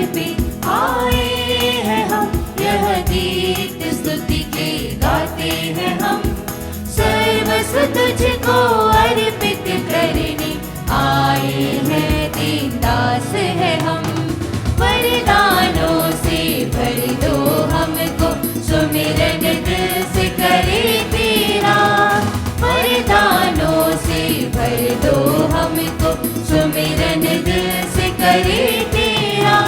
पे आए हैं हम, यह गीत स्तुति के गाते हैं हम। सर्वस्व तुझको अर्पित करने आए हैं, दीन दास है हम। वरदानों से भर दो हमको, सुमिरन दिल से करे तेरा। वरदानों से भर दो हमको, सुमिरन दिल से करे तेरा।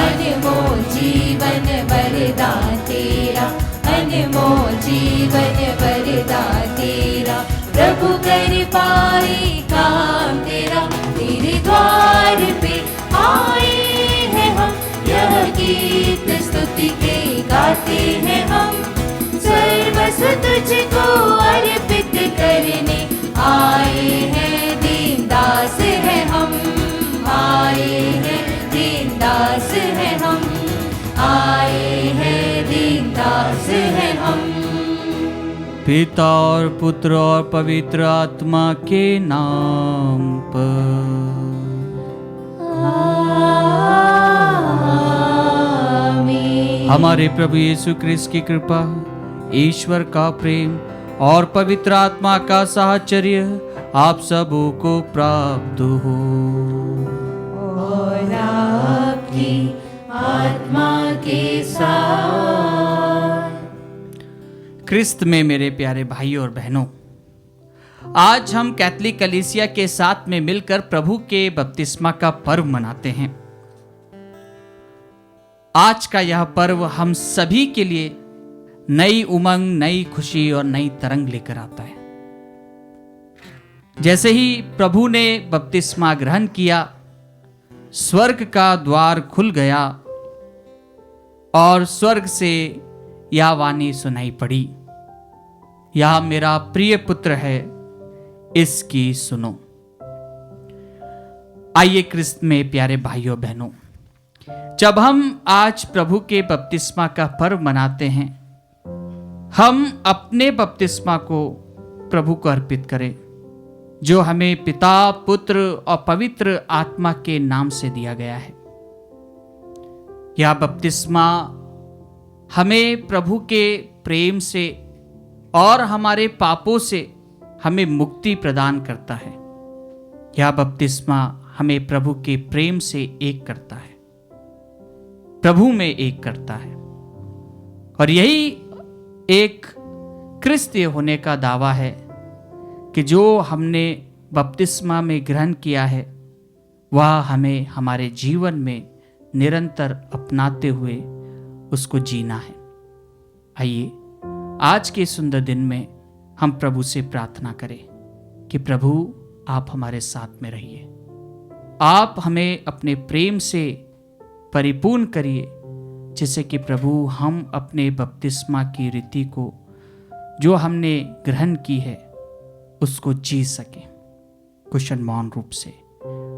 अनमोल जीवन वरदान तेरा, अनमोल जीवन वरदान तेरा। प्रभु कर पाए काम तेरा, तेरे द्वार पे आए हैं हम, यह गीत स्तुति के गाते हैं हम। सर्वस्व तुझको अर्पित करने आए हैं, दीन दास है हम। आए हैं, दीन दास है हम। आए हैं, दीन दास है हम। पिता और पुत्र और पवित्र आत्मा के नाम पर। आमीन। हमारे प्रभु यीशु क्रिस्त की कृपा, ईश्वर का प्रेम और पवित्र आत्मा का साहचर्य आप सबों को प्राप्त हो। और आपकी आत्मा के साथ। क्रिस्त में मेरे प्यारे भाइयों और बहनों, आज हम कैथोलिक कलीसिया के साथ में मिलकर प्रभु के बपतिस्मा का पर्व मनाते हैं। आज का यह पर्व हम सभी के लिए नई उमंग, नई खुशी और नई तरंग लेकर आता है। जैसे ही प्रभु ने बपतिस्मा ग्रहण किया, स्वर्ग का द्वार खुल गया और स्वर्ग से यह वाणी सुनाई पड़ी, यह मेरा प्रिय पुत्र है, इसकी सुनो। आइए क्रिस्त में प्यारे भाइयों बहनों, जब हम आज प्रभु के बपतिस्मा का पर्व मनाते हैं, हम अपने बपतिस्मा को प्रभु को अर्पित करें, जो हमें पिता, पुत्र और पवित्र आत्मा के नाम से दिया गया है। यह बपतिस्मा हमें प्रभु के प्रेम से और हमारे पापों से हमें मुक्ति प्रदान करता है। यह बपतिस्मा हमें प्रभु के प्रेम से एक करता है, प्रभु में एक करता है। और यही एक क्रिस्तीय होने का दावा है कि जो हमने बपतिस्मा में ग्रहण किया है, वह हमें हमारे जीवन में निरंतर अपनाते हुए उसको जीना है। आइए आज के सुंदर दिन में हम प्रभु से प्रार्थना करें कि प्रभु आप हमारे साथ में रहिए, आप हमें अपने प्रेम से परिपूर्ण करिए, जिससे कि प्रभु हम अपने बपतिस्मा की रीति को जो हमने ग्रहण की है उसको जी सकें। कुशल मौन रूप से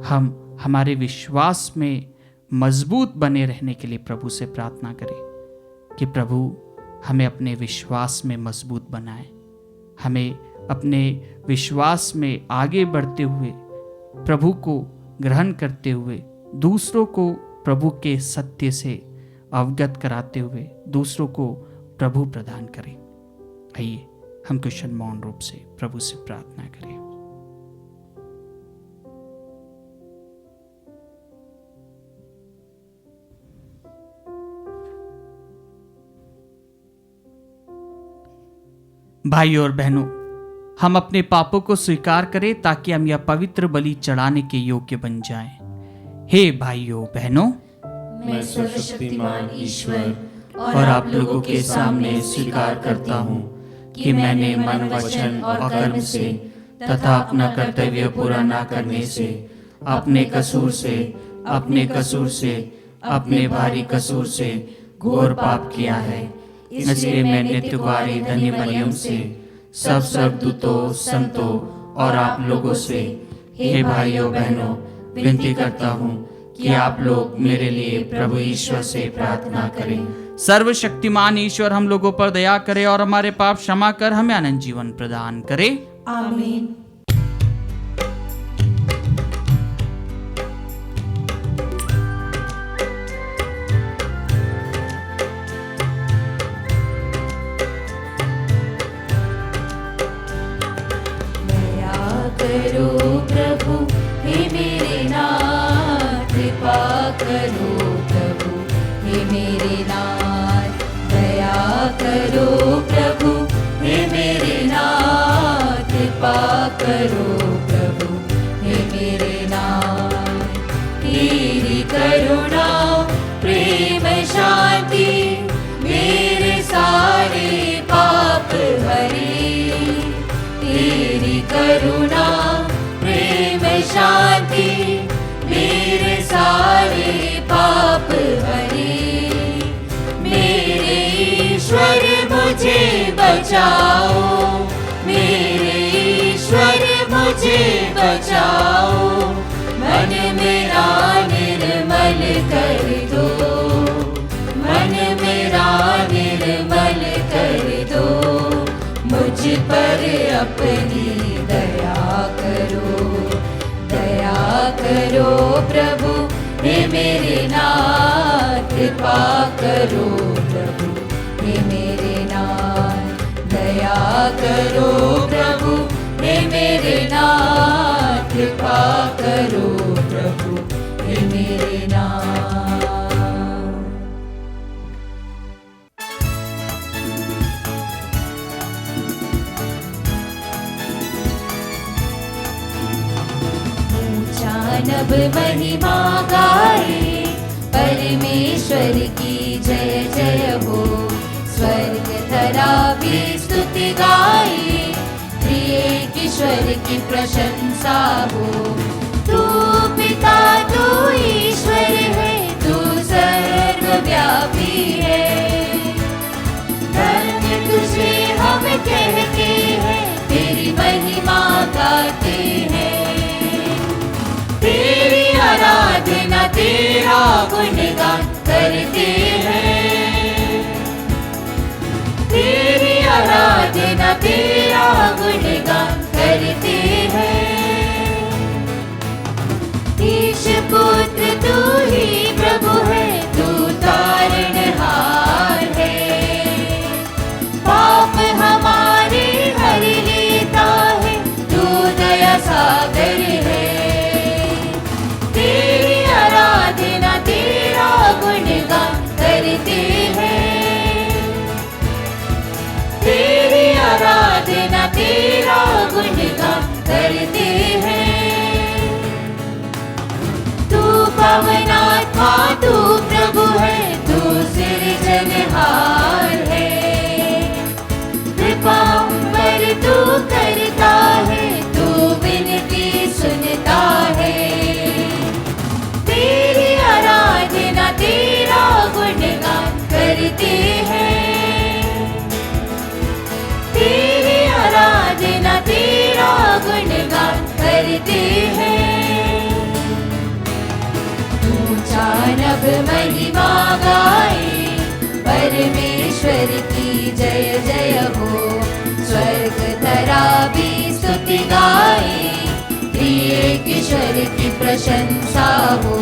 हम हमारे विश्वास में मजबूत बने रहने के लिए प्रभु से प्रार्थना करें कि प्रभु हमें अपने विश्वास में मजबूत बनाए, हमें अपने विश्वास में आगे बढ़ते हुए, प्रभु को ग्रहण करते हुए, दूसरों को प्रभु के सत्य से अवगत कराते हुए दूसरों को प्रभु प्रदान करें। आइए हम कुशल मौन रूप से प्रभु से प्रार्थना करें। भाइयों और बहनों, हम अपने पापों को स्वीकार करें ताकि हम यह पवित्र बलि चढ़ाने के योग्य बन जाएं। हे भाइयों बहनों, मैं सर्वशक्तिमान ईश्वर और आप लोगों के सामने स्वीकार करता हूँ कि मैंने मन, वचन और कर्म से तथा अपना कर्तव्य पूरा न करने से, अपने कसूर से, अपने भारी कसूर से घोर पाप किया है। इसलिए मैं नित्य कुआरी धन्य मरियम से, सब स्वर्गदूतों, संतों और आप लोगों से, हे भाइयों बहनों, विनती करता हूँ कि आप लोग मेरे लिए प्रभु ईश्वर से प्रार्थना करें। सर्वशक्तिमान ईश्वर हम लोगों पर दया करे और हमारे पाप क्षमा कर हमें अनंत जीवन प्रदान करे। आमीन। करो प्रभु हे मेरे नाथ, दया करो प्रभु हे मेरे नाथ, कृपा करो प्रभु हे मेरे नाथ। तेरी करुणा प्रेम शांति मेरे सारे पाप हरे, तेरी करुणा प्रेम शांति मेरे सारे पाप हरे। मेरे ईश्वर मुझे बचाओ, मेरे ईश्वर मुझे बचाओ, मन मेरा निर्मल कर दो, मन मेरा निर्मल कर दो। मुझ पर अपनी दया करो, दया करो प्रभु हे मेरे नाथ, कृपा करो प्रभु हे मेरे नाथ, दया करो प्रभु हे मेरे नाथ, कृपा करो प्रभु हे मेरे नाथ। नभ महिमा गाए परमेश्वर की जय जय हो, स्वर्ग धरा भी स्तुति गाए, त्रिएक ईश्वर की प्रशंसा हो। तू पिता तू ईश्वर है, तू सर्वव्यापी है, धन्य तुझे हम कहते हैं, तेरी महिमा गाते हैं। तेरी आराधना तेरा गुणगान करते हैं, तेरी आराधना तेरा गुणगान करते हैं। ईश पुत्र तू ही प्रभु है, तू तारणहार है, पाप हमारे हर लेता है, तू दया सागर है। तेरी आराधना तेरा गुणगान करते हैं, तेरी आराधना तेरा गुणगान करते हैं। तू पावनात्मा तू प्रभु है, तू सृजनहार है, कृपा पर तू करता है, तू विनती सुनता है। तेरी आराधना तेरा गुणगान करते हैं, तेरी आराधना तेरा गुणगान करते हैं। ऊंचा नभ महिमा गाए परमेश्वर की जय जय हो, स्वर्ग धरा भी स्तुति गाए, त्रिएक ईश्वर की प्रशंसा हो।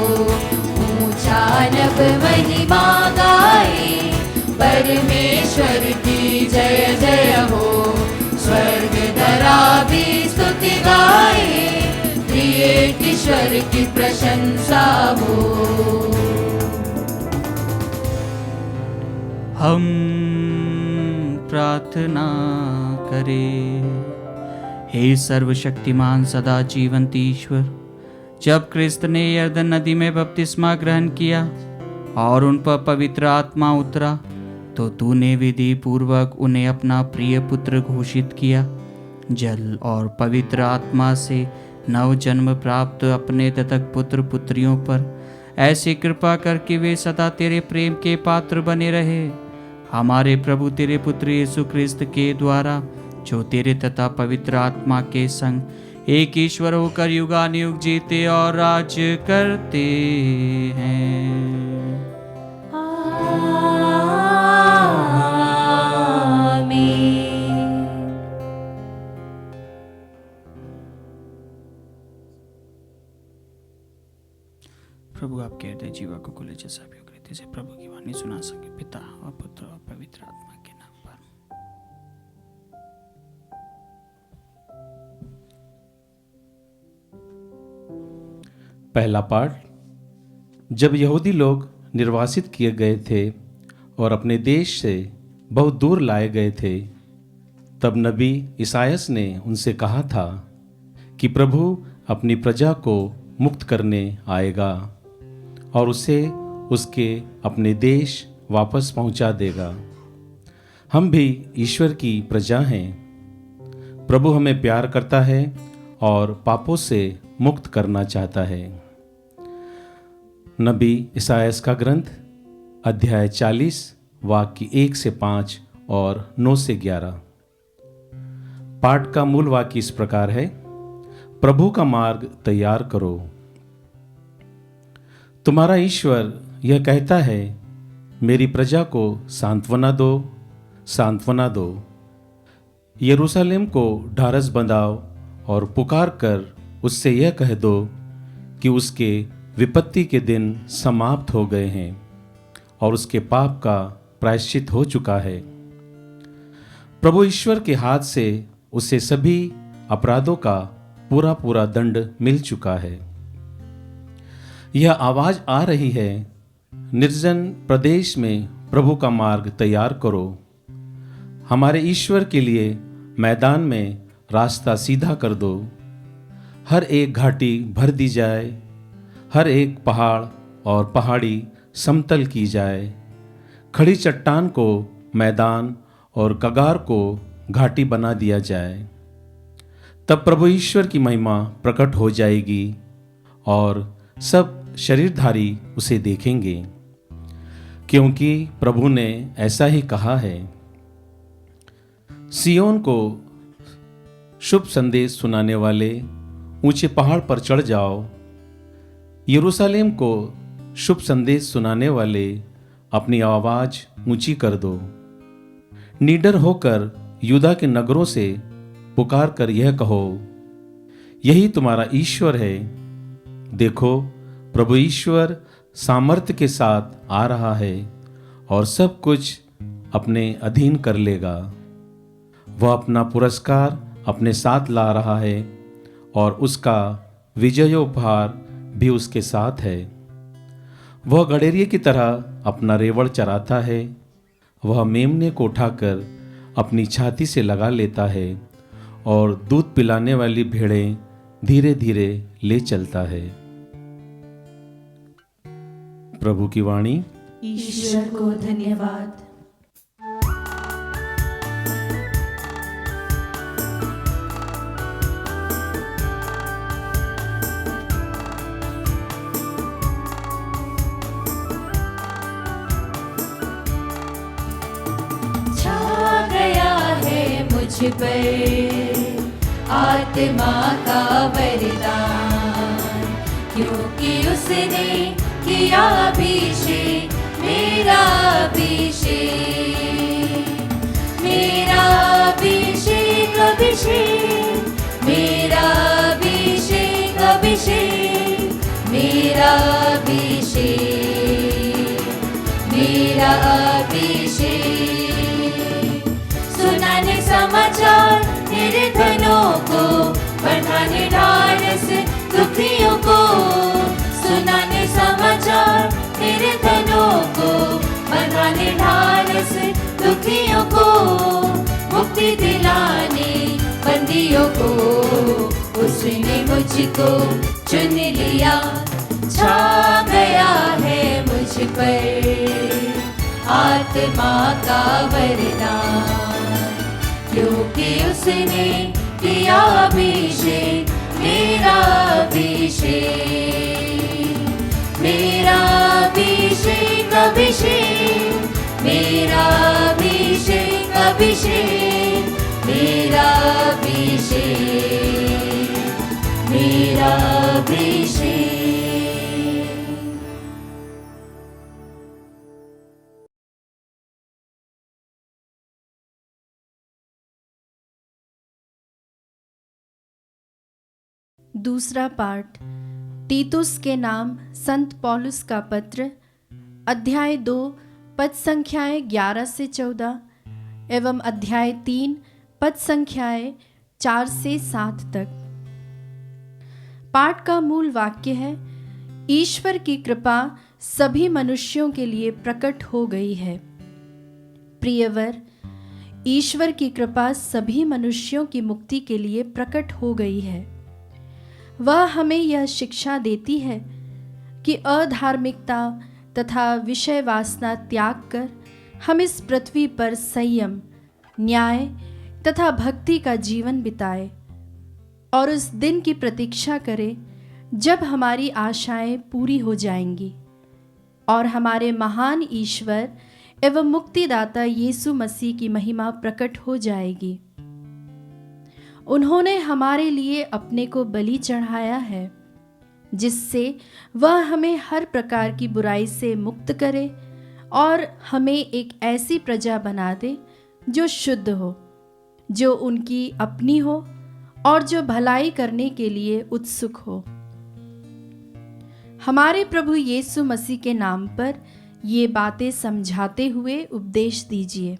ऊंचा नभ महिमा गाए परमेश्वर की जय जय हो, स्वर्ग धरा भी स्तुति गाए, त्रिएक ईश्वर की प्रशंसा हो। हम प्रार्थना करें। हे सर्वशक्तिमान सदा जीवंत ईश्वर, जब क्रिस्त ने यरदन नदी में बपतिस्मा ग्रहण किया और उन पर पवित्र आत्मा उतरा, तो तूने विधि पूर्वक उन्हें अपना प्रिय पुत्र घोषित किया। जल और पवित्र आत्मा से नव जन्म प्राप्त अपने ततक पुत्र पुत्रियों पर ऐसी कृपा करके वे सदा तेरे प्रेम के पात्र बने रहे। हमारे प्रभु तेरे पुत्र यीशु क्रिस्त के द्वारा, जो तेरे तथा पवित्र आत्मा के संग एक ईश्वर होकर युगानुयुग जीते और राज करते हैं। प्रभु आपके हृदय जीवा को खुले जैसा भी रीति से प्रभु की वाणी सुना सके, पिता और पुत्र और पवित्र आत्मा के नाम पर। पहला पाठ। जब यहूदी लोग निर्वासित किए गए थे और अपने देश से बहुत दूर लाए गए थे, तब नबी ईसायास ने उनसे कहा था कि प्रभु अपनी प्रजा को मुक्त करने आएगा और उसे उसके अपने देश वापस पहुंचा देगा। हम भी ईश्वर की प्रजा हैं। प्रभु हमें प्यार करता है और पापों से मुक्त करना चाहता है। नबी ईसायास का ग्रंथ अध्याय 40 वाक्य 1 से 5 और 9 से 11। पाठ का मूल वाक्य इस प्रकार है, प्रभु का मार्ग तैयार करो। तुम्हारा ईश्वर यह कहता है, मेरी प्रजा को सांत्वना दो, सांत्वना दो। यरूशलेम को ढारस बंधाओ और पुकार कर उससे यह कह दो कि उसके विपत्ति के दिन समाप्त हो गए हैं और उसके पाप का प्रायश्चित हो चुका है। प्रभु ईश्वर के हाथ से उसे सभी अपराधों का पूरा पूरा दंड मिल चुका है। यह आवाज आ रही है, निर्जन प्रदेश में प्रभु का मार्ग तैयार करो। हमारे ईश्वर के लिए मैदान में रास्ता सीधा कर दो। हर एक घाटी भर दी जाए, हर एक पहाड़ और पहाड़ी समतल की जाए। खड़ी चट्टान को मैदान और कगार को घाटी बना दिया जाए। तब प्रभु ईश्वर की महिमा प्रकट हो जाएगी और सब शरीरधारी उसे देखेंगे, क्योंकि प्रभु ने ऐसा ही कहा है। सियोन को शुभ संदेश सुनाने वाले ऊंचे पहाड़ पर चढ़ जाओ। यरूशलेम को शुभ संदेश सुनाने वाले अपनी आवाज ऊंची कर दो। निडर होकर यूदा के नगरों से पुकार कर यह कहो, यही तुम्हारा ईश्वर है। देखो, प्रभु ईश्वर सामर्थ्य के साथ आ रहा है और सब कुछ अपने अधीन कर लेगा। वह अपना पुरस्कार अपने साथ ला रहा है और उसका विजयोपहार भी उसके साथ है। वह गडेरिये की तरह अपना रेवड़ चराता है। वह मेमने को उठाकर अपनी छाती से लगा लेता है और दूध पिलाने वाली भेड़ें धीरे धीरे ले चलता है। प्रभु की वाणी। ईश्वर को धन्यवाद। छा गया है मुझ पर आत्मा का वरदान, क्योंकि उसने किया अभिषेक, मेरा अभिषेक, मेरा अभिषेक, अभिषेक, मेरा अभिषेक, अभिषेक, मेरा अभिषेक, मेरा अभिषेक। सुनाने समाचार निर्धनों को, बढ़ाने ढाढ़स दुखियों को, सुनाने समाचार निर्धनों को, बढ़ाने ढाढ़स दुखियों को, मुक्ति दिलाने बंदियों को, उसने मुझको चुन लिया। छा गया है मुझ पर आत्मा का वरदान, क्योंकि उसने किया अभिषेक, मेरा अभिषेक, मेरा अभिषेक, अभिषेक, मेरा अभिषेक, अभिषेक, मेरा अभिषेक, मेरा अभिषेक। दूसरा पाठ तीतुस के नाम संत पौलुस का पत्र, अध्याय 2 पद संख्याएं 11 से 14 एवं अध्याय 3 पद संख्याएं 4 से 7 तक। पाठ का मूल वाक्य है, ईश्वर की कृपा सभी मनुष्यों के लिए प्रकट हो गई है। प्रियवर, ईश्वर की कृपा सभी मनुष्यों की मुक्ति के लिए प्रकट हो गई है। वह हमें यह शिक्षा देती है कि अधार्मिकता तथा विषय वासना त्याग कर हम इस पृथ्वी पर संयम, न्याय तथा भक्ति का जीवन बिताए और उस दिन की प्रतीक्षा करें जब हमारी आशाएं पूरी हो जाएंगी और हमारे महान ईश्वर एवं मुक्तिदाता यीशु मसीह की महिमा प्रकट हो जाएगी। उन्होंने हमारे लिए अपने को बलि चढ़ाया है, जिससे वह हमें हर प्रकार की बुराई से मुक्त करे और हमें एक ऐसी प्रजा बना दे जो शुद्ध हो, जो उनकी अपनी हो और जो भलाई करने के लिए उत्सुक हो। हमारे प्रभु यीशु मसीह के नाम पर ये बातें समझाते हुए उपदेश दीजिए।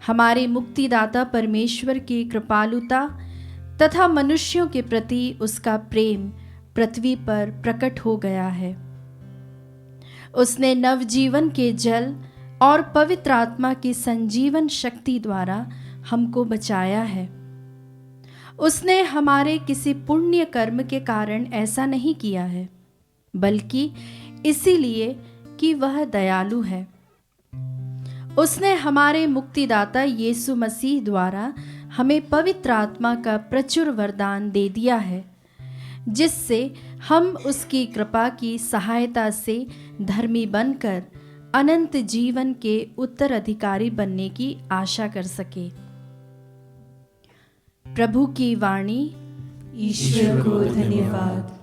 हमारे मुक्तिदाता परमेश्वर की कृपालुता तथा मनुष्यों के प्रति उसका प्रेम पृथ्वी पर प्रकट हो गया है। उसने नवजीवन के जल और पवित्र आत्मा की संजीवन शक्ति द्वारा हमको बचाया है। उसने हमारे किसी पुण्य कर्म के कारण ऐसा नहीं किया है, बल्कि इसीलिए कि वह दयालु है। उसने हमारे मुक्तिदाता यीशु मसीह द्वारा हमें पवित्र आत्मा का प्रचुर वरदान दे दिया है, जिससे हम उसकी कृपा की सहायता से धर्मी बनकर अनंत जीवन के उत्तराधिकारी बनने की आशा कर सके। प्रभु की वाणी। ईश्वर को धन्यवाद।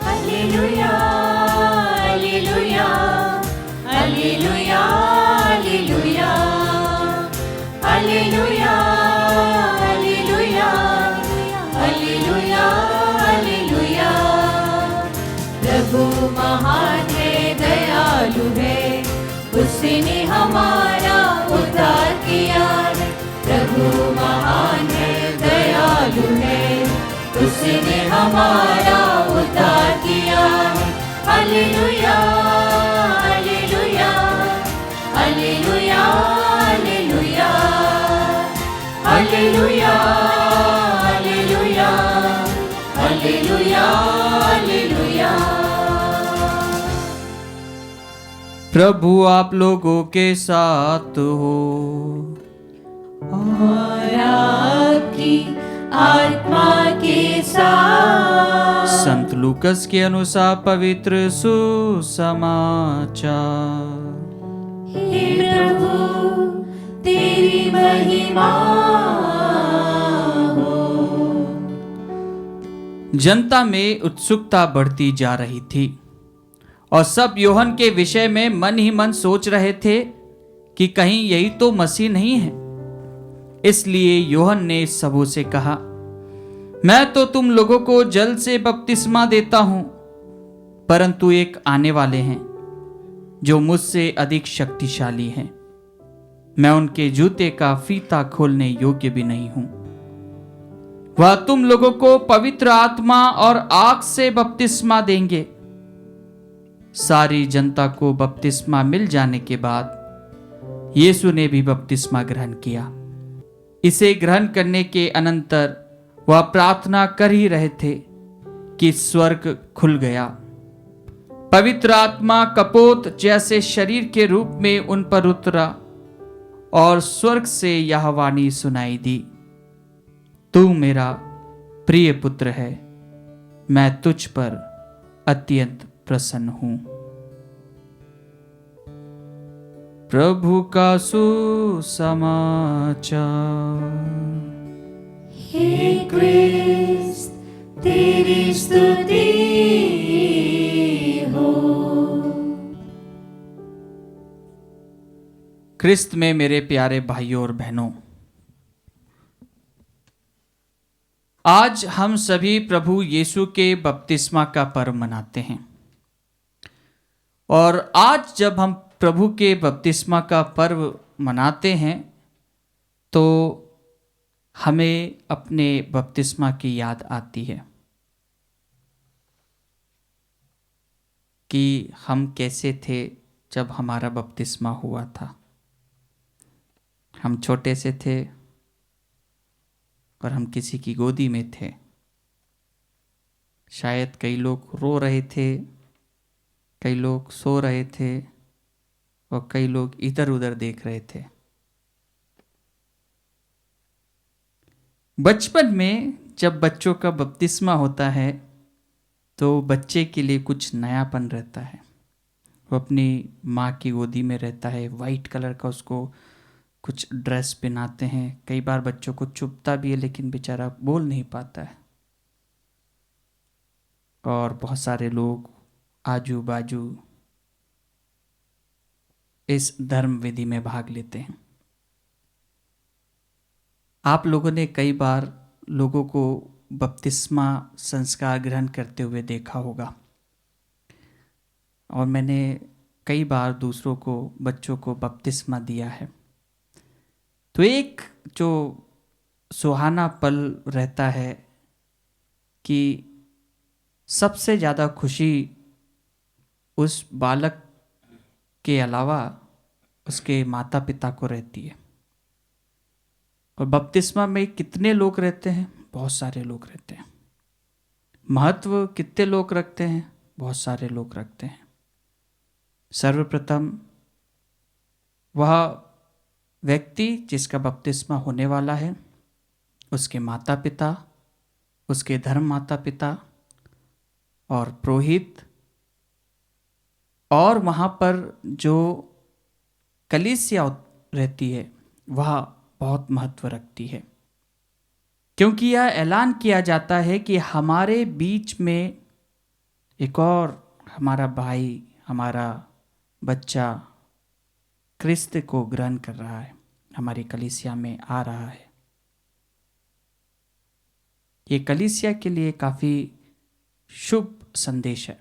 Alleluia, Alleluia, Alleluia, Alleluia, Alleluia, Alleluia, Alleluia, Alleluia। प्रभु महान है, दयालु है, उसने हमारा उद्धार किया है। प्रभु महान है, दयालु है, उसने हमारा उद्धार किया है। Hallelujah, hallelujah, hallelujah, hallelujah, hallelujah, hallelujah, hallelujah, hallelujah. प्रभु आप लोगों के साथ हो और आपकी आत्मा के साथ। संत लूकस के अनुसार पवित्र सुसमाचार। हे प्रभु तेरी महिमा हो। जनता में उत्सुकता बढ़ती जा रही थी और सब यूहन्ना के विषय में मन ही मन सोच रहे थे कि कहीं यही तो मसीह नहीं है। इसलिए यूहन्ना ने सबों से कहा, मैं तो तुम लोगों को जल से बपतिस्मा देता हूं, परंतु एक आने वाले हैं जो मुझसे अधिक शक्तिशाली हैं। मैं उनके जूते का फीता खोलने योग्य भी नहीं हूं। वह तुम लोगों को पवित्र आत्मा और आग से बपतिस्मा देंगे। सारी जनता को बपतिस्मा मिल जाने के बाद यीशु ने भी बपतिस्मा ग्रहण किया। इसे ग्रहण करने के अनंतर वह प्रार्थना कर ही रहे थे कि स्वर्ग खुल गया। पवित्र आत्मा कपोत जैसे शरीर के रूप में उन पर उतरा और स्वर्ग से यह वाणी सुनाई दी, तू मेरा प्रिय पुत्र है, मैं तुझ पर अत्यंत प्रसन्न हूं। प्रभु का सुसमाचार। हे क्रिस्त तेरी स्तुति हो। क्रिस्त में मेरे प्यारे भाइयों और बहनों, आज हम सभी प्रभु यीशु के बपतिस्मा का पर्व मनाते हैं। और आज जब हम प्रभु के बपतिस्मा का पर्व मनाते हैं तो हमें अपने बपतिस्मा की याद आती है कि हम कैसे थे जब हमारा बपतिस्मा हुआ था। हम छोटे से थे और हम किसी की गोदी में थे। शायद कई लोग रो रहे थे, कई लोग सो रहे थे और कई लोग इधर उधर देख रहे थे। बचपन में जब बच्चों का बपतिस्मा होता है तो बच्चे के लिए कुछ नयापन रहता है। वो अपनी माँ की गोदी में रहता है, वाइट कलर का उसको कुछ ड्रेस पहनाते हैं। कई बार बच्चों को चुभता भी है लेकिन बेचारा बोल नहीं पाता है। और बहुत सारे लोग आजू बाजू इस धर्म विधि में भाग लेते हैं। आप लोगों ने कई बार लोगों को बपतिस्मा संस्कार ग्रहण करते हुए देखा होगा और मैंने कई बार दूसरों को, बच्चों को बपतिस्मा दिया है। तो एक जो सुहाना पल रहता है कि सबसे ज़्यादा खुशी उस बालक के अलावा उसके माता पिता को रहती है। और बपतिस्मा में कितने लोग रहते हैं? बहुत सारे लोग रहते हैं। महत्व कितने लोग रखते हैं? बहुत सारे लोग रखते हैं। सर्वप्रथम वह व्यक्ति जिसका बपतिस्मा होने वाला है, उसके माता पिता, उसके धर्म माता पिता और पुरोहित, और वहाँ पर जो कलीसिया रहती है वह बहुत महत्व रखती है, क्योंकि यह ऐलान किया जाता है कि हमारे बीच में एक और हमारा भाई, हमारा बच्चा क्रिस्त को ग्रहण कर रहा है, हमारी कलीसिया में आ रहा है। ये कलीसिया के लिए काफ़ी शुभ संदेश है।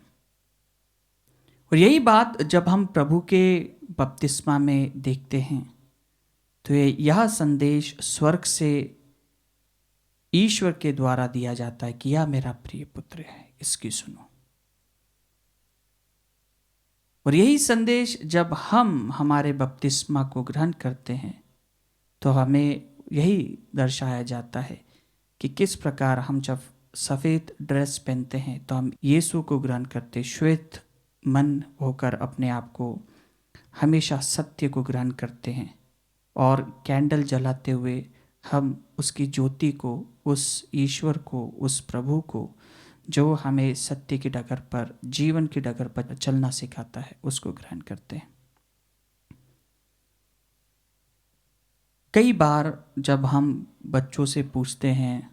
और यही बात जब हम प्रभु के बपतिस्मा में देखते हैं तो यह संदेश स्वर्ग से ईश्वर के द्वारा दिया जाता है कि यह मेरा प्रिय पुत्र है, इसकी सुनो। और यही संदेश जब हम हमारे बपतिस्मा को ग्रहण करते हैं तो हमें यही दर्शाया जाता है कि किस प्रकार हम जब सफ़ेद ड्रेस पहनते हैं तो हम यीशु को ग्रहण करते, श्वेत मन होकर अपने आप को हमेशा सत्य को ग्रहण करते हैं और कैंडल जलाते हुए हम उसकी ज्योति को, उस ईश्वर को, उस प्रभु को जो हमें सत्य की डगर पर, जीवन की डगर पर चलना सिखाता है, उसको ग्रहण करते हैं। कई बार जब हम बच्चों से पूछते हैं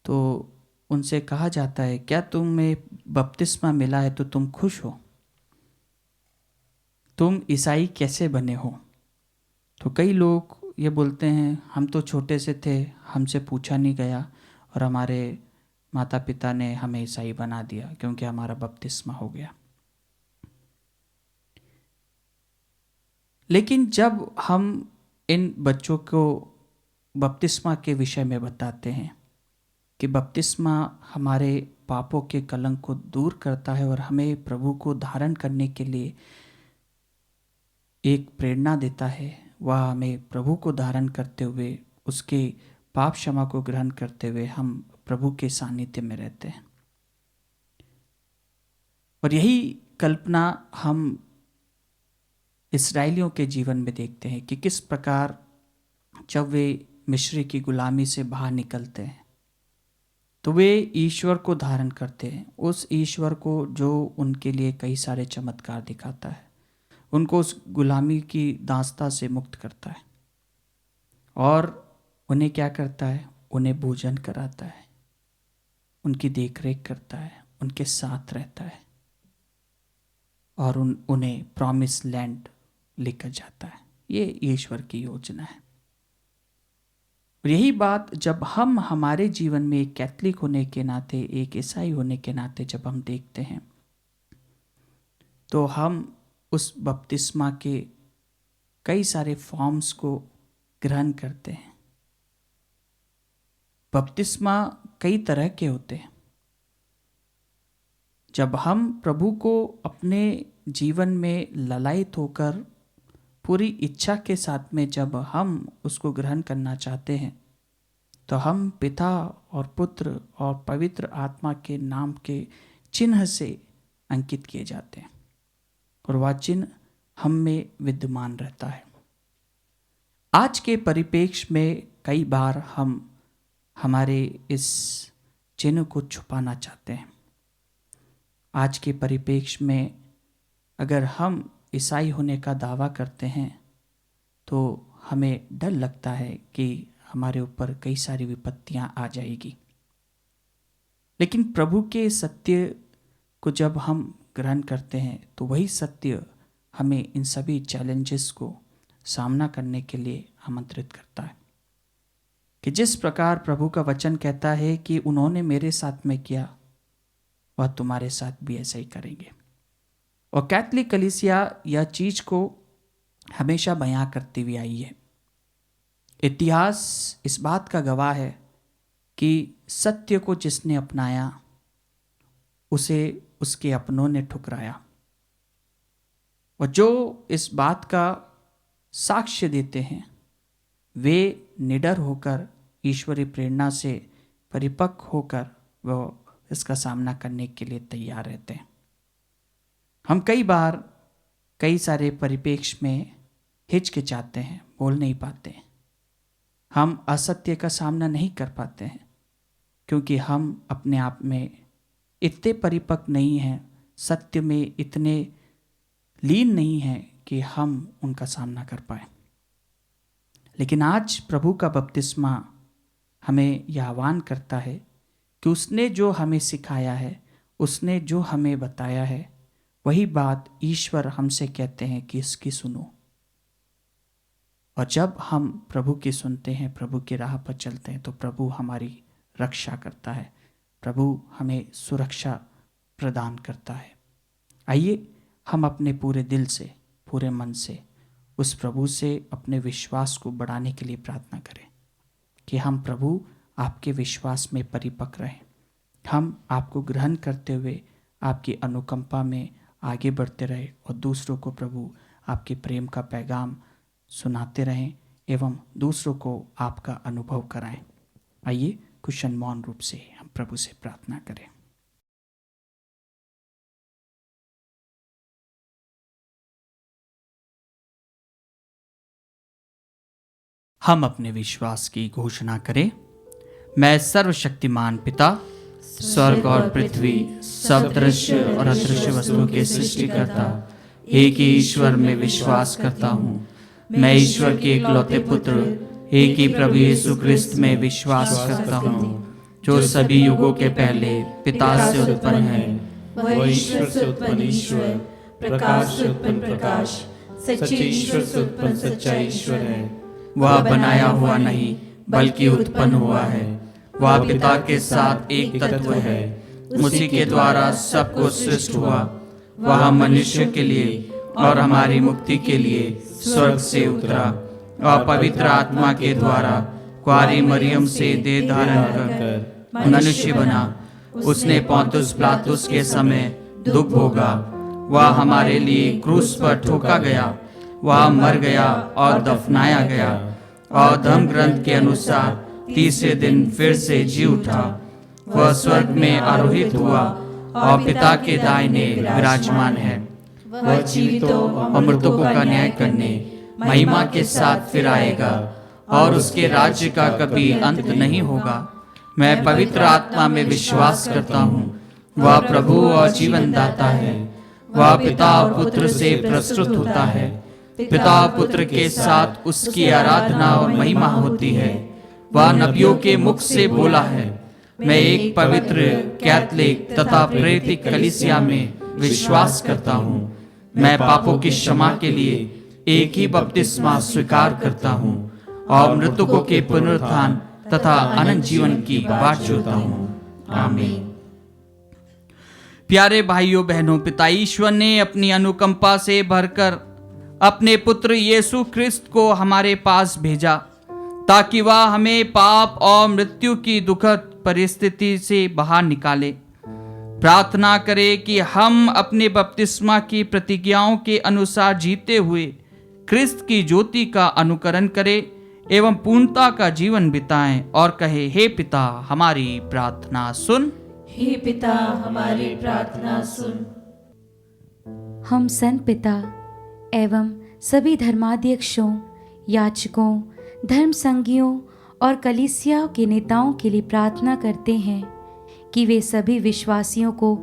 तो उनसे कहा जाता है, क्या तुम्हें बपतिस्मा मिला है तो तुम खुश हो? तुम ईसाई कैसे बने हो? तो कई लोग ये बोलते हैं, हम तो छोटे से थे, हमसे पूछा नहीं गया और हमारे माता पिता ने हमें ईसाई बना दिया क्योंकि हमारा बपतिस्मा हो गया। लेकिन जब हम इन बच्चों को बपतिस्मा के विषय में बताते हैं कि बपतिस्मा हमारे पापों के कलंक को दूर करता है और हमें प्रभु को धारण करने के लिए एक प्रेरणा देता है, वह हमें प्रभु को धारण करते हुए, उसके पाप क्षमा को ग्रहण करते हुए हम प्रभु के सानिध्य में रहते हैं। और यही कल्पना हम इस्राएलियों के जीवन में देखते हैं कि किस प्रकार जब वे मिस्र की गुलामी से बाहर निकलते हैं तो वे ईश्वर को धारण करते हैं, उस ईश्वर को जो उनके लिए कई सारे चमत्कार दिखाता है, उनको उस गुलामी की दास्ता से मुक्त करता है और उन्हें क्या करता है? उन्हें भोजन कराता है, उनकी देखरेख करता है, उनके साथ रहता है और उन्हें प्रॉमिस लैंड लेकर जाता है। ये ईश्वर की योजना है। और यही बात जब हम हमारे जीवन में एक कैथलिक होने के नाते, एक ईसाई होने के नाते जब हम देखते हैं तो हम उस बपतिस्मा के कई सारे फॉर्म्स को ग्रहण करते हैं। बपतिस्मा कई तरह के होते हैं। जब हम प्रभु को अपने जीवन में ललायित होकर पूरी इच्छा के साथ में जब हम उसको ग्रहण करना चाहते हैं, तो हम पिता और पुत्र और पवित्र आत्मा के नाम के चिन्ह से अंकित किए जाते हैं और वह चिन्ह हम में विद्यमान रहता है। आज के परिप्रेक्ष्य में कई बार हम हमारे इस चिन्ह को छुपाना चाहते हैं। आज के परिप्रेक्ष्य में अगर हम ईसाई होने का दावा करते हैं तो हमें डर लगता है कि हमारे ऊपर कई सारी विपत्तियां आ जाएगी। लेकिन प्रभु के सत्य को जब हम ग्रहण करते हैं तो वही सत्य हमें इन सभी चैलेंजेस को सामना करने के लिए आमंत्रित करता है कि जिस प्रकार प्रभु का वचन कहता है कि उन्होंने मेरे साथ में किया, वह तुम्हारे साथ भी ऐसा ही करेंगे। और कैथोलिक कलीसिया यह चीज को हमेशा बयां करती हुई आई है। इतिहास इस बात का गवाह है कि सत्य को जिसने अपनाया उसे उसके अपनों ने ठुकराया, और जो इस बात का साक्ष्य देते हैं वे निडर होकर ईश्वरीय प्रेरणा से परिपक्व होकर वह इसका सामना करने के लिए तैयार रहते हैं। हम कई बार कई सारे परिप्रेक्ष्य में हिचकिचाते हैं, बोल नहीं पाते हैं, हम असत्य का सामना नहीं कर पाते हैं क्योंकि हम अपने आप में इतने परिपक्व नहीं हैं, सत्य में इतने लीन नहीं हैं कि हम उनका सामना कर पाए। लेकिन आज प्रभु का बपतिस्मा हमें यह आह्वान करता है कि उसने जो हमें सिखाया है, उसने जो हमें बताया है, वही बात ईश्वर हमसे कहते हैं कि इसकी सुनो। और जब हम प्रभु की सुनते हैं, प्रभु की राह पर चलते हैं, तो प्रभु हमारी रक्षा करता है, प्रभु हमें सुरक्षा प्रदान करता है। आइए हम अपने पूरे दिल से, पूरे मन से उस प्रभु से अपने विश्वास को बढ़ाने के लिए प्रार्थना करें कि हम प्रभु आपके विश्वास में परिपक्व रहें, हम आपको ग्रहण करते हुए आपकी अनुकंपा में आगे बढ़ते रहें और दूसरों को प्रभु आपके प्रेम का पैगाम सुनाते रहें एवं दूसरों को आपका अनुभव कराएं। आइए कुछ मौन रूप से हम प्रभु से प्रार्थना करें। हम अपने विश्वास की घोषणा करें। मैं सर्वशक्तिमान पिता, स्वर्ग और पृथ्वी, सब दृश्य और अदृश्य वस्तुओं के सृष्टिकर्ता एक ही ईश्वर में विश्वास करता हूँ। मैं ईश्वर के इकलौते पुत्र, एक ही प्रभु यीशु ख्रिस्त में विश्वास करता हूँ, जो सभी युगों के पहले पिता से उत्पन्न है। वह ईश्वर से उत्पन्न ईश्वर, प्रकाश से उत्पन्न प्रकाश, सच्चे ईश्वर से उत्पन्न सच्चा ईश्वर है। वह बनाया हुआ नहीं बल्कि उत्पन्न हुआ है। वह पिता के साथ एक तत्व है, उसी के द्वारा सब कुछ सृष्ट हुआ। वह मनुष्य के लिए और हमारी मुक्ति के लिए स्वर्ग से उतरा और पवित्र आत्मा के द्वारा कुआरी मरियम से देह धारण कर मनुष्य बना। उसने पोंतुस पिलातुस के समय दुख भोगा, वह हमारे लिए क्रूस पर ठोका गया, वह मर गया और दफनाया गया और धर्म ग्रंथ के अनुसार तीसरे दिन फिर से जी उठा। वह स्वर्ग में आरोहित हुआ और पिता के दाहिने विराजमान है। वह जीवितों और मृतकों का न्याय करने महिमा के साथ फिर आएगा और उसके राज्य का कभी अंत नहीं होगा। मैं पवित्र आत्मा में विश्वास करता हूँ, वह प्रभु और जीवन दाता है। वह पिता और पुत्र से प्रस्तुत होता है, पिता और पुत्र के साथ उसकी आराधना और महिमा होती है। वह नबियों के मुख से बोला है। मैं एक पवित्र कैथोलिक तथा प्रेरित कलीसिया में विश्वास करता हूँ। मैं पापों की क्षमा के लिए एक ही बपतिस्मा स्वीकार करता हूँ और मृतकों के पुनरुत्थान तथा अनंत जीवन की बाट जोता हूँ। आमीन। प्यारे भाइयों बहनों, पिता ईश्वर ने अपनी अनुकंपा से भरकर अपने पुत्र यीशु ख्रिस्त को हमारे पास भेजा ताकि वह हमें पाप और मृत्यु की दुखद परिस्थिति से बाहर निकाले। प्रार्थना करें कि हम अपने बपतिस्मा की प्रतिज्ञाओं के अनुसार जीते हुए ख्रिस्त की ज्योति का अनुकरण करें एवं पूर्णता का जीवन बिताएं और कहे, हे पिता हमारी प्रार्थना सुन। हे पिता हमारी प्रार्थना सुन। हम संत पिता एवं सभी धर्माध्यक्षों, याजकों, धर्म संघियों और कलीसिया के नेताओं के लिए प्रार्थना करते हैं कि वे सभी विश्वासियों को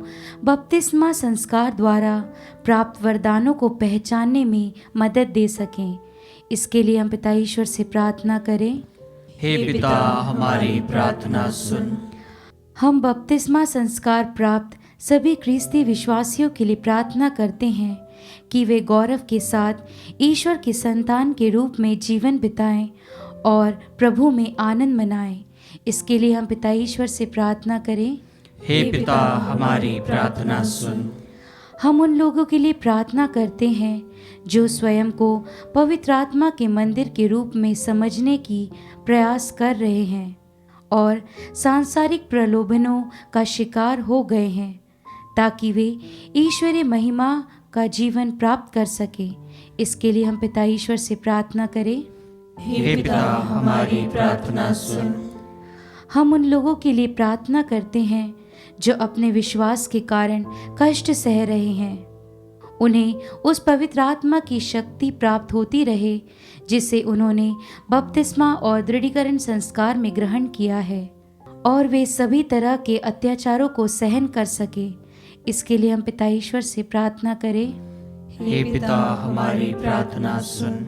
बपतिस्मा संस्कार द्वारा प्राप्त वरदानों को पहचानने में मदद दे सकें। इसके लिए हम पिता ईश्वर से प्रार्थना करें। हे पिता हमारी प्रार्थना सुन। हम बपतिस्मा संस्कार प्राप्त सभी ख्रिस्ती विश्वासियों के लिए प्रार्थना करते हैं कि वे गौरव के साथ ईश्वर की संतान के रूप में जीवन बिताएं और प्रभु में आनंद मनाएं। इसके लिए हम पिता ईश्वर से प्रार्थना करें। हे पिता हमारी प्रार्थना सुन। हम उन लोगों के लिए प्रार्थना करते हैं जो स्वयं को पवित्र आत्मा के मंदिर के रूप में समझने की प्रयास कर रहे हैं और सांसारिक प्रलोभनों का शिकार हो गए हैं ताकि वे ईश्वरीय महिमा का जीवन प्राप्त कर सके। इसके लिए हम पिता ईश्वर से प्रार्थना करें। हे पिता हमारी प्रार्थना सुन। हम उन लोगों के लिए प्रार्थना करते हैं जो अपने विश्वास के कारण कष्ट सह रहे हैं। उन्हें उस पवित्र आत्मा की शक्ति प्राप्त होती रहे जिसे उन्होंने बपतिस्मा और दृढ़ीकरण संस्कार में ग्रहण किया है और वे सभी तरह के अत्याचारों को सहन कर सके। इसके लिए हम पिता ईश्वर से प्रार्थना करें। हे पिता हमारी प्रार्थना सुन।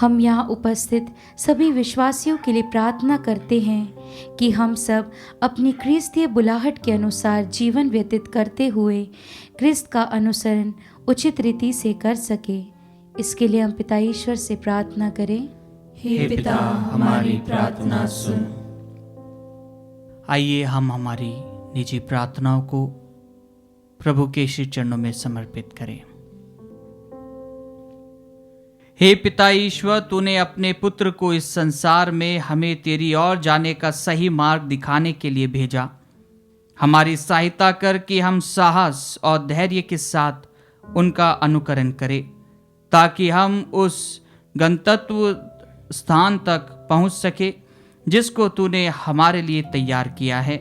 हम यहाँ उपस्थित सभी विश्वासियों के लिए प्रार्थना करते हैं कि हम सब अपनी ख्रिस्तीय बुलाहट के अनुसार जीवन व्यतीत करते हुए ख्रिस्त का अनुसरण उचित रीति से कर सके। इसके लिए हम पिता ईश्वर से प्रार्थना करें। हे पिता हमारी प्रार्थना सुन। आइए हम हमारी निजी प्रार्थनाओं को प्रभु के श्री चरणों में समर्पित करें। हे पिता ईश्वर, तूने अपने पुत्र को इस संसार में हमें तेरी ओर जाने का सही मार्ग दिखाने के लिए भेजा। हमारी सहायता कर कि हम साहस और धैर्य के साथ उनका अनुकरण करें ताकि हम उस गंतव्य स्थान तक पहुंच सके जिसको तूने हमारे लिए तैयार किया है।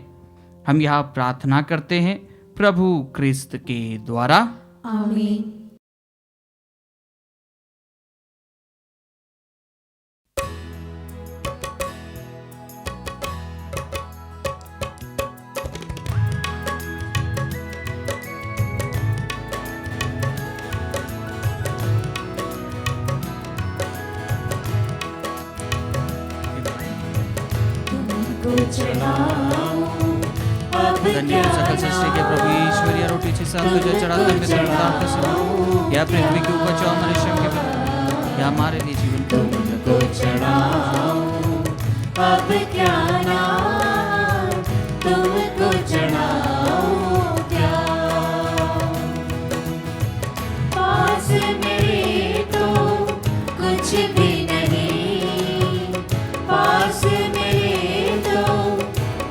हम यह प्रार्थना करते हैं प्रभु ख्रिस्त के द्वारा, आमीन। धन्य हो सकल सृष्टि के प्रभु ईश्वरीय रोटी से साथ तुझे चढ़ाते हैं संतान के समय या पृथ्वी के ऊपर चौ मनुष्यों के प्रभु या हमारे लिए जीवन तुमको चढ़ाऊं अब क्या नाम, तुमको चढ़ाऊं क्या। पास मेरे तो कुछ भी नहीं, पास मेरे तो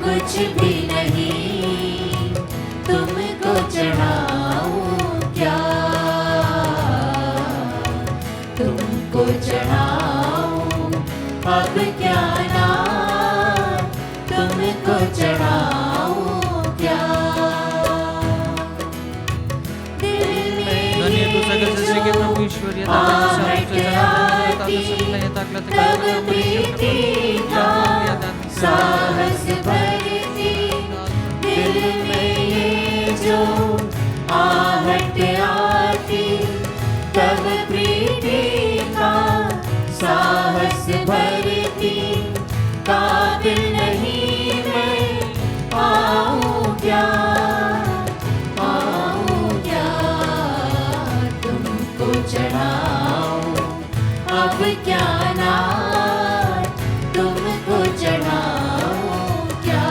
कुछ भी नहीं, तुमको चढ़ाऊं क्या, तुमको चढ़ाऊं अब क्या नाम, तुमको चढ़ाऊं क्या। दिल में धन्य तू सकल सृष्टि के प्रभु ईश्वरीय तब प्रीति का साहस भरती, दिल में ये जो आहट आती, तब प्रीति का साहस भरती। काबिल नहीं मैं पाऊं क्या, पाऊं क्या, तुमको चढ़ाऊं अब क्या नाम, तुमको चढ़ाऊं क्या,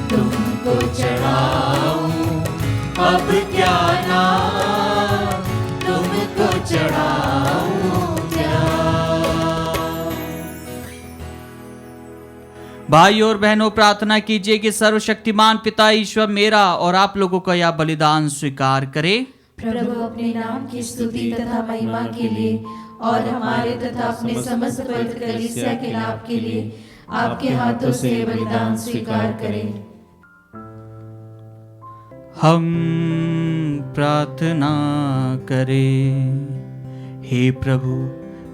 तुमको चढ़ाऊं चढ़ाऊं क्या। भाई और बहनों, प्रार्थना कीजिए कि सर्वशक्तिमान पिता ईश्वर मेरा और आप लोगों का यह बलिदान स्वीकार करे। प्रभु अपने नाम की स्तुति तथा महिमा के लिए और हमारे तथा अपने समस्त पवित्र कलीसिया के लाभ के लिए आपके हाथों से ये बलिदान स्वीकार करें। हम प्रार्थना करें। हे प्रभु,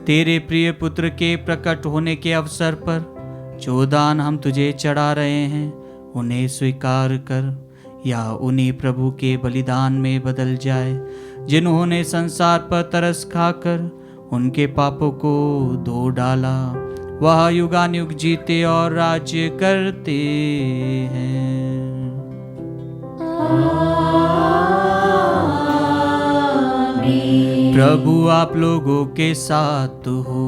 तेरे प्रिय पुत्र के प्रकट होने के अवसर पर जो दान हम तुझे चढ़ा रहे हैं उन्हें स्वीकार कर, या उन्हीं प्रभु के बलिदान में बदल जाए जिन्होंने संसार पर तरस खाकर उनके पापों को धो डाला। वह युगानुयुग जीते और राज्य करते हैं। प्रभु आप लोगों के साथ हो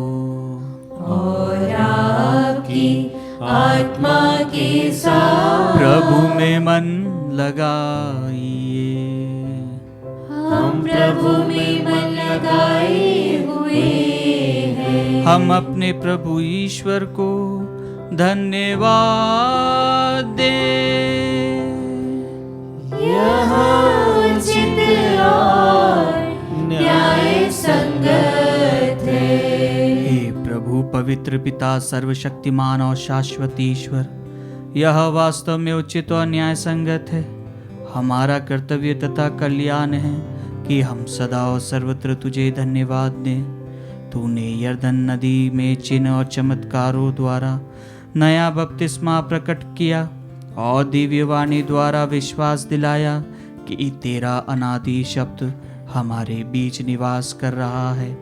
और आपकी आत्मा के साथ। प्रभु में मन लगाइए। हम प्रभु में मन लगाए हुए हैं। हम अपने प्रभु ईश्वर को धन्यवाद दें। यह उचित और न्याय संगत है। हे प्रभु पवित्र पिता, सर्वशक्तिमान और शाश्वत ईश्वर, यह वास्तव में उचित और न्याय संगत है। हमारा कर्तव्य तथा कल्याण है कि हम सदा और सर्वत्र तुझे धन्यवाद दें। तूने यरदन नदी में चिन्ह और चमत्कारों द्वारा नया बपतिस्मा प्रकट किया और दिव्यवाणी द्वारा विश्वास दिलाया कि तेरा अनादि शब्द हमारे बीच निवास कर रहा है।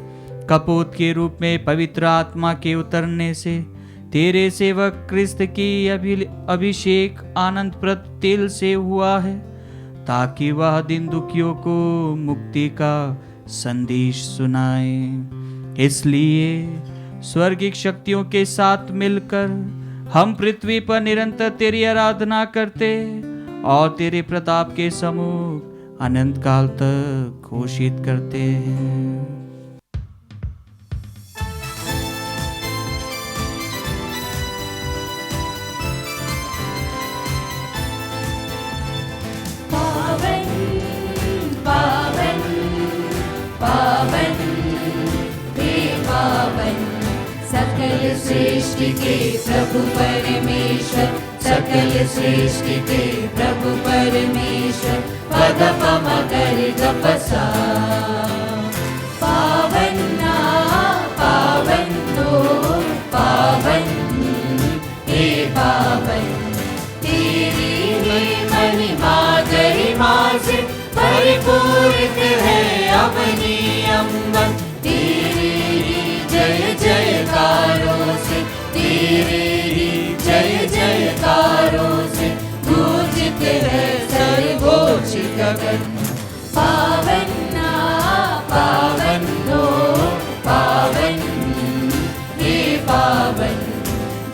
कपोत के रूप में पवित्र आत्मा के उतरने से तेरे सेवक क्रिस्त की अभिषेक आनंदप्रद तेल से हुआ है, ताकि वह दिन दुखियों को मुक्ति का संदेश सुनाए। इसलिए स्वर्गिक शक्तियों के साथ मिलकर हम पृथ्वी पर निरंतर तेरी आराधना करते और तेरे प्रताप के सम्मुख अनंत काल तक घोषित करते हैं। पावन पावन पावन हे पावन, सकल सृष्टि के प्रभु परमेश्वर, सकल सृष्टि के प्रभु परमेश्वर, पद पम कर गपसा। पावन ना पावन तो पावन हे पावन, तेरी ही महिमा गरिमा से परिपूरित है अपनी अम्बर। तेरे ही जय जयकारों से, तेरे ही जय जयकारों से गूंजित है सर्वोच्च गगन। पावन ना पावन हो पावन हे पावन,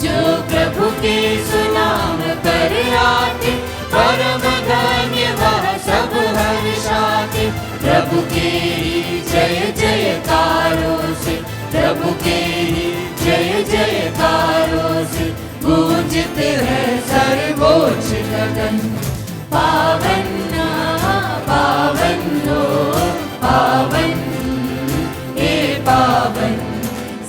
जो प्रभु के सुनाम पर आते परम धन्य वह सब हर्षाते। प्रभु के ही जय जयकारों से, प्रभु के ही जय जयकारों से गूंजित है सर्वोच्च गगन। पावन ना पावन हो पावन हे पावन,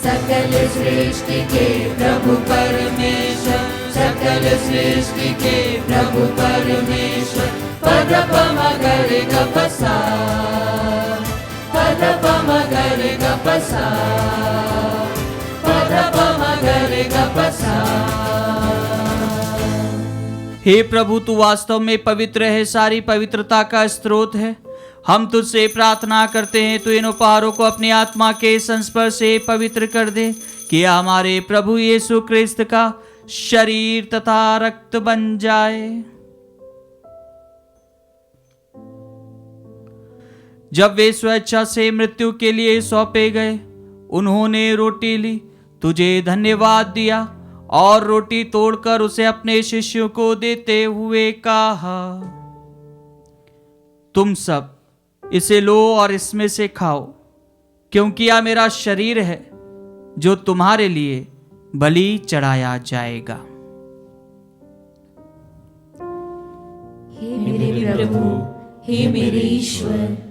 सकल सृष्टि के प्रभु परमेश्वर, सकल सृष्टि के प्रभु परमेश्वर, पद पम कर गपसा, पद पम कर गपसा, पद पम कर गपसा। हे प्रभु, तू वास्तव में पवित्र है, सारी पवित्रता का स्रोत है। हम तुझसे प्रार्थना करते हैं, तू इन उपहारों को अपनी आत्मा के संस्पर्श से पवित्र कर दे, कि हमारे प्रभु यीशु क्रिस्त का शरीर तथा रक्त बन जाए। जब वे स्वेच्छा से मृत्यु के लिए सौंपे गए, उन्होंने रोटी ली, तुझे धन्यवाद दिया और रोटी तोड़कर उसे अपने शिष्यों को देते हुए कहा, तुम सब इसे लो और इसमें से खाओ। क्योंकि यह मेरा शरीर है जो तुम्हारे लिए बलि चढ़ाया जाएगा। हे मेरे प्रभु, हे मेरे ईश्वर।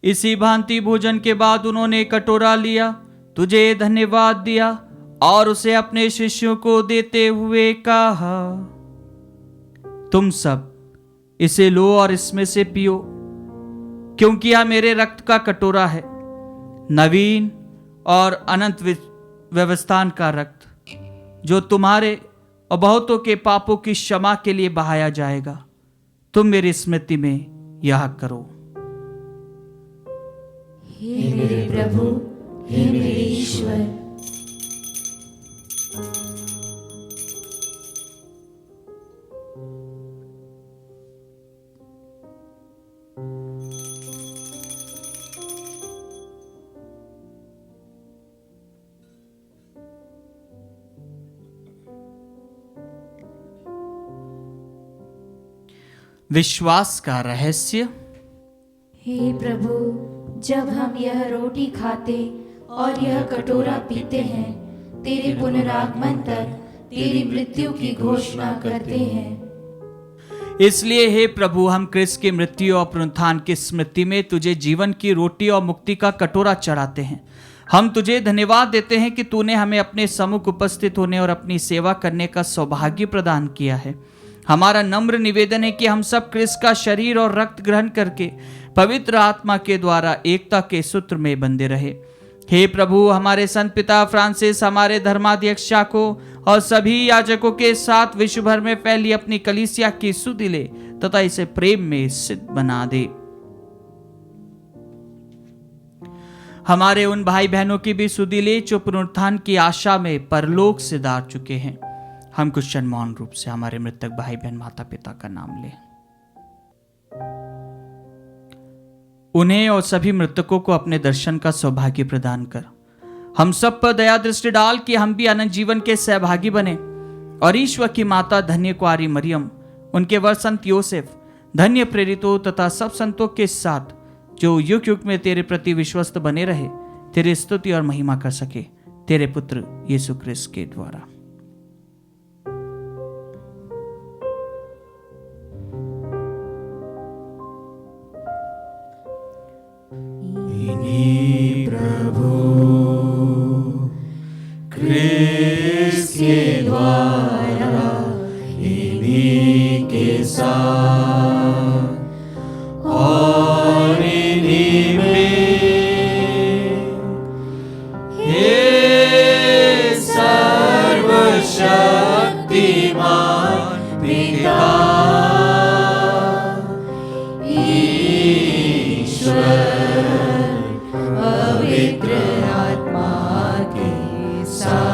इसी भांति भोजन के बाद उन्होंने कटोरा लिया, तुझे धन्यवाद दिया और उसे अपने शिष्यों को देते हुए कहा, तुम सब इसे लो और इसमें से पियो, क्योंकि यह मेरे रक्त का कटोरा है, नवीन और अनंत व्यवस्थान का रक्त, जो तुम्हारे और बहुतों के पापों की क्षमा के लिए बहाया जाएगा। तुम मेरी स्मृति में यह करो। हे मेरे प्रभु, हे मेरे ईश्वर। विश्वास का रहस्य। हे प्रभु, जब हम यह रोटी खाते और यह कटोरा पीते हैं, तेरे पुनरागमन तक तेरी मृत्यु की घोषणा करते हैं। इसलिए हे प्रभु, हम क्रिस्त की मृत्यु और पुनरुत्थान की स्मृति में तुझे जीवन की रोटी और मुक्ति का कटोरा चढ़ाते हैं। हम तुझे धन्यवाद देते हैं कि तूने हमें अपने सम्मुख उपस्थित होने और अपनी सेवा करने का सौभाग्य प्रदान किया है। हमारा नम्र निवेदन है कि हम सब क्रिस्त का शरीर और रक्त ग्रहण करके पवित्र आत्मा के द्वारा एकता के सूत्र में बंधे रहे। हे प्रभु, हमारे संत पिता फ्रांसिस, हमारे धर्माध्यक्ष को और सभी याजकों के साथ विश्व भर में फैली अपनी कलीसिया की सुधि ले तथा इसे प्रेम में सिद्ध बना दे। हमारे उन भाई बहनों की भी सुधि ले जो पुनरुत्थान की आशा में परलोक से दार चुके हैं। हम कुछ क्षण मौन रूप से हमारे मृतक भाई बहन माता पिता का नाम लें। उन्हें और सभी मृतकों को अपने दर्शन का सौभाग्य प्रदान कर हम सब पर दया दृष्टि डाल कि हम भी अनंत जीवन के सहभागी बने और ईश्वर की माता धन्य कुआरी मरियम, उनके वर संत योसेफ, धन्य प्रेरितों तथा सब संतों के साथ जो युग युग में तेरे प्रति विश्वस्त बने रहे, तेरी स्तुति और महिमा कर सके, तेरे पुत्र यीशु क्रिस्त के द्वारा। प्रभु क्रिस्त के द्वारा, इन्हीं के साथ और इन्हीं में, हे सर्वशक्तिमान पिता ईश्वर, पवित्र आत्मा के साथ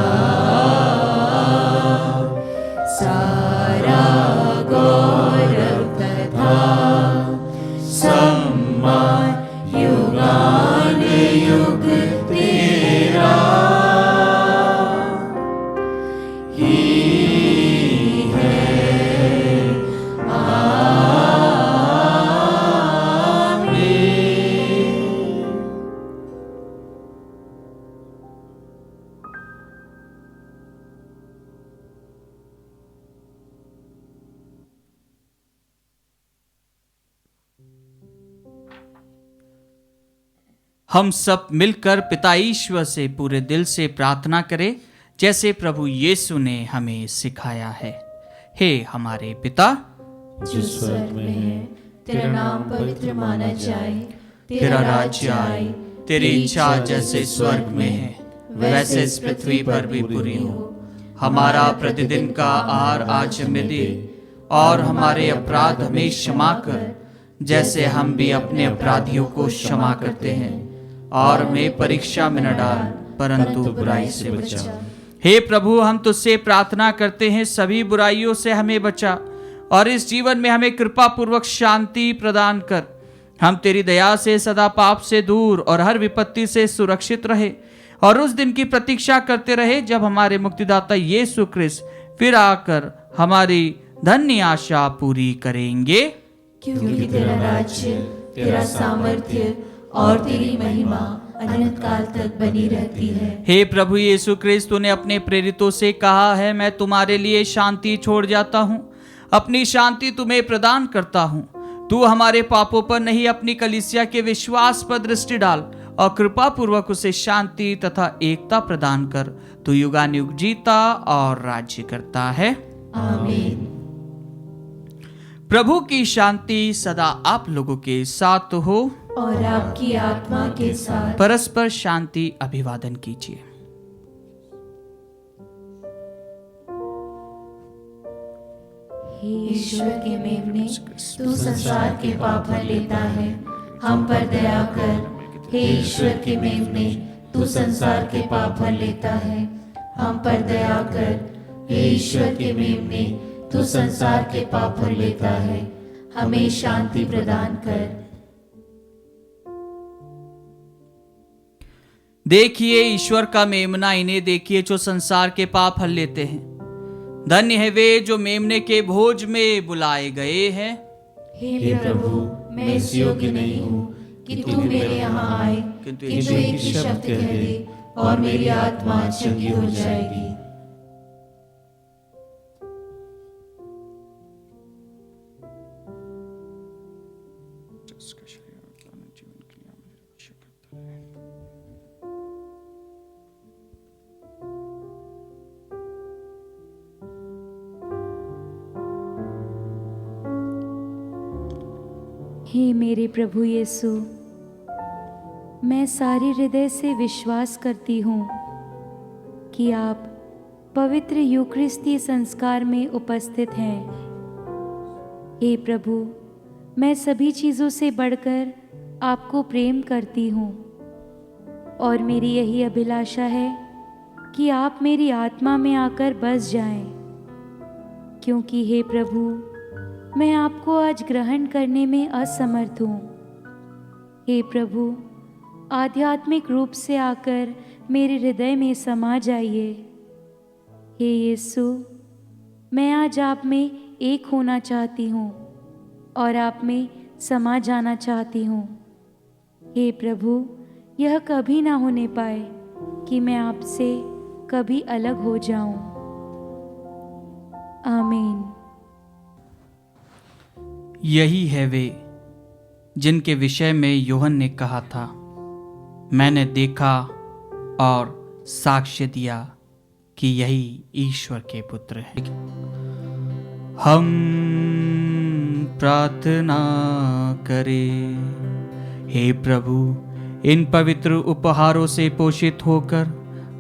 सारा गौरव तथा सम्मान युगान युग तेरा ही है। हम सब मिलकर पिता ईश्वर से पूरे दिल से प्रार्थना करें, जैसे प्रभु यीशु ने हमें सिखाया है। हे हमारे पिता जो स्वर्ग में है, तेरा नाम पवित्र माना जाए, तेरा राज्य आए, तेरी इच्छा जैसे स्वर्ग में है वैसे इस पृथ्वी पर भी पूरी हो। हमारा प्रतिदिन का आहार आज हमें दे और हमारे अपराध हमें क्षमा कर, जैसे हम भी अपने अपराधियों को क्षमा करते हैं, और हमें परीक्षा में न डाल परंतु बुराई से बचा। हे प्रभु, हम तुझसे प्रार्थना करते हैं, सभी बुराइयों से हमें बचा और इस जीवन में हमें कृपा पूर्वक शांति प्रदान कर। हम तेरी दया से सदा पाप से दूर और हर विपत्ति से सुरक्षित रहे और उस दिन की प्रतीक्षा करते रहे जब हमारे मुक्तिदाता यीशु क्रिस्त फिर आकर हमारी धन्य आशा पूरी करेंगे। क्योंकि तेरा राज्य, तेरा सामर्थ्य और तेरी महिमा अनंत काल तक बनी रहती है। हे प्रभु यीशु क्रिस्त, तूने अपने प्रेरितों से कहा है, मैं तुम्हारे लिए शांति छोड़ जाता हूँ, अपनी शांति तुम्हें प्रदान करता हूँ। तू हमारे पापों पर नहीं, अपनी कलीसिया के विश्वास पर दृष्टि डाल और कृपा पूर्वक उसे शांति तथा एकता प्रदान कर। तू युगानुयुग जीता और राज्य करता है। आमीन। प्रभु की शांति सदा आप लोगों के साथ हो और आपकी आत्मा के साथ। परस्पर शांति अभिवादन कीजिए। हे ईश्वर के मेमने, तू संसार के पाप हर लेता है, हम पर दया कर। हे ईश्वर के मेमने, तू संसार के पाप हर लेता है, हम पर दया कर। हे ईश्वर के मेमने, तू संसार के पाप हर लेता है, हमें शांति प्रदान कर। देखिए ईश्वर का मेमना, इन्हें देखिए जो संसार के पाप हल लेते हैं। धन्य है वे जो मेमने के भोज में बुलाए गए हैं। हे प्रभु, मैं इस योग्य नहीं हूँ कि तू मेरे यहाँ आए, किंतु एक ही शब्द कह दे और मेरी आत्मा चंगी हो जाएगी। हे मेरे प्रभु यीशु, मैं सारे हृदय से विश्वास करती हूँ कि आप पवित्र यूकरिस्ती संस्कार में उपस्थित हैं। हे प्रभु, मैं सभी चीज़ों से बढ़कर आपको प्रेम करती हूँ और मेरी यही अभिलाषा है कि आप मेरी आत्मा में आकर बस जाएं, क्योंकि हे प्रभु, मैं आपको आज ग्रहण करने में असमर्थ हूँ। हे प्रभु, आध्यात्मिक रूप से आकर मेरे हृदय में समा जाइए। हे यीशु, मैं आज आप में एक होना चाहती हूँ और आप में समा जाना चाहती हूँ। हे प्रभु, यह कभी ना होने पाए कि मैं आपसे कभी अलग हो जाऊं। आमीन। यही है वे जिनके विषय में यूहन्ना ने कहा था, मैंने देखा और साक्ष्य दिया कि यही ईश्वर के पुत्र हैं। हम प्रार्थना करें। हे प्रभु, इन पवित्र उपहारों से पोषित होकर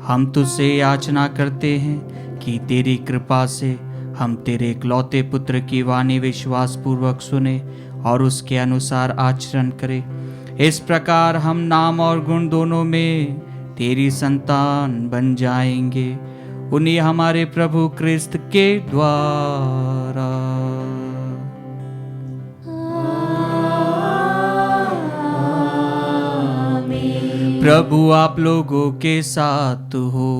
हम तुझसे याचना करते हैं कि तेरी कृपा से हम तेरे इकलौते पुत्र की वाणी विश्वास पूर्वक सुने और उसके अनुसार आचरण करें। इस प्रकार हम नाम और गुण दोनों में तेरी संतान बन जाएंगे, उन्हीं हमारे प्रभु क्रिस्त के द्वारा। प्रभु आप लोगों के साथ हो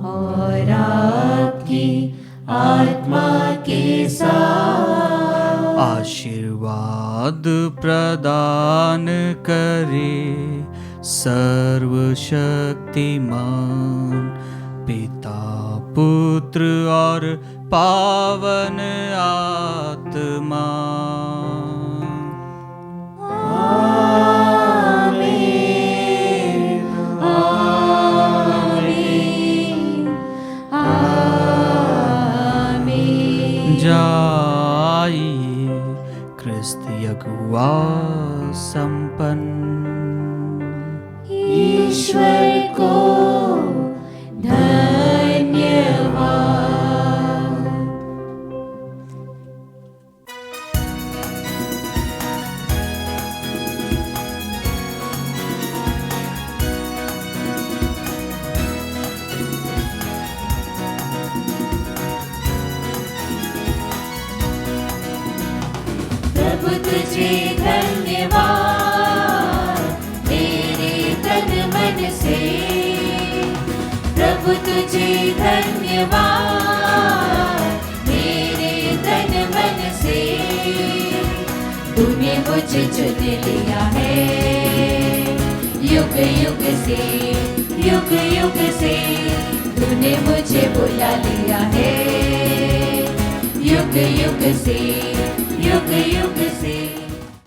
और आपकी आत्मा के साथ। आशीर्वाद प्रदान करे सर्वशक्तिमान पिता, पुत्र और पावन आत्मा। जाइए क्रिस्त यगुआ संपन्न। ईश्वर को धन्यवाद। प्रभु तुझे धन्यवाद। तुझे धन्यवाद मेरे तन मन से, तूने मुझे चुन लिया है युग युग से, युग युग से तूने मुझे बुला लिया है युग युग से, युग युग से।